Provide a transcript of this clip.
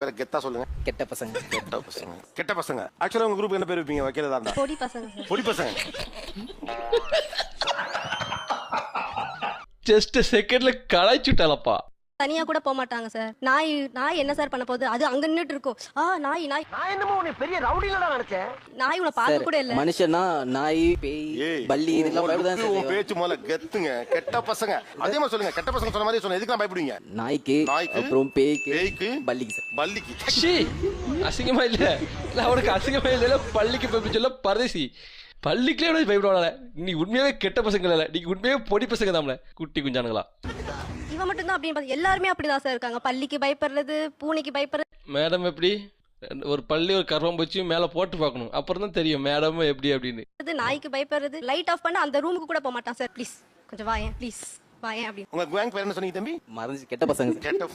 வேற கெத்தா சொல்லுங்க. கெட்ட பசங்க. கெட்ட பசங்க. கெட்ட பசங்க. ஆக்சுவலா உங்க குரூப் என்ன பேர் வைப்பீங்க வைக்கிறதா இருந்தா? பொடி பசங்க சார். பொடி பசங்க. ஜஸ்ட் செகண்ட்ல கலாய்ச்சுட்டாலப்பா. தனியா கூட போக மாட்டாங்க சார். நாய் என்ன சார் பண்ண போகுது? அது அங்க நின்னுட்டு இருக்கும். நாய் நான் என்னமோ உன்னை பெரிய ரவுடில தான் நினைச்சேன். நாய் உன்னை பார்க்க கூட இல்ல. மனுஷனா நாய் பேய் ஏய், பல்லி இதெல்லாம் பயப்படுதான் உங்க சார். பேச்சு முதல்ல கெத்துங்க. கெட்ட பசங்க. அதே மாதிரி சொல்லுங்க. கெட்ட பசங்க சொன்ன மாதிரி சொன்ன எதுக்கு பயப்படுவீங்க? நாய்க்கு நாய்க்கு, அப்புறம் பேய்க்கு பேய்க்கு, பல்லிக்கு சார். பல்லிக்கு. ஷீ அசிங்கமா இல்ல. இல்ல அவனுக்கு அசிங்கமா இல்ல. பள்ளிக்கு போய் சொல்ல பரதேசி. பள்ளிக்குள்ளே பயப்படுவாங்க. நீ உண்மையாவே கெட்ட பசங்க இல்ல. நீங்க உண்மையாவே பொடி பசங்க தான்ல. குட்டி குஞ்சானுங்களா. இவன் மட்டும் தான் அப்படின்னு பார்த்தா எல்லாருமே அப்படிதான் சார் இருக்காங்க. பல்லிக்கு பயப்படுறது, பூனைக்கு பயப்படுறது. மேடம் எப்படி ஒரு பள்ளி ஒரு கர்வம் வச்சு மேல போட்டு பார்க்கணும். அப்புறம் தான் தெரியும் மேடம் எப்படி அப்படின்னு. நாய்க்கு பயப்படுறது. லைட் ஆஃப் பண்ண அந்த ரூமுக்கு கூட போக மாட்டான் சார். ப்ளீஸ் கொஞ்சம் வாயேன், ப்ளீஸ் வாயேன் அப்படின்னு. உங்க கேங் பேர் என்ன சொன்னீங்க தம்பி? மறந்துச்சு கெட்ட பசங்க சார். கெட்ட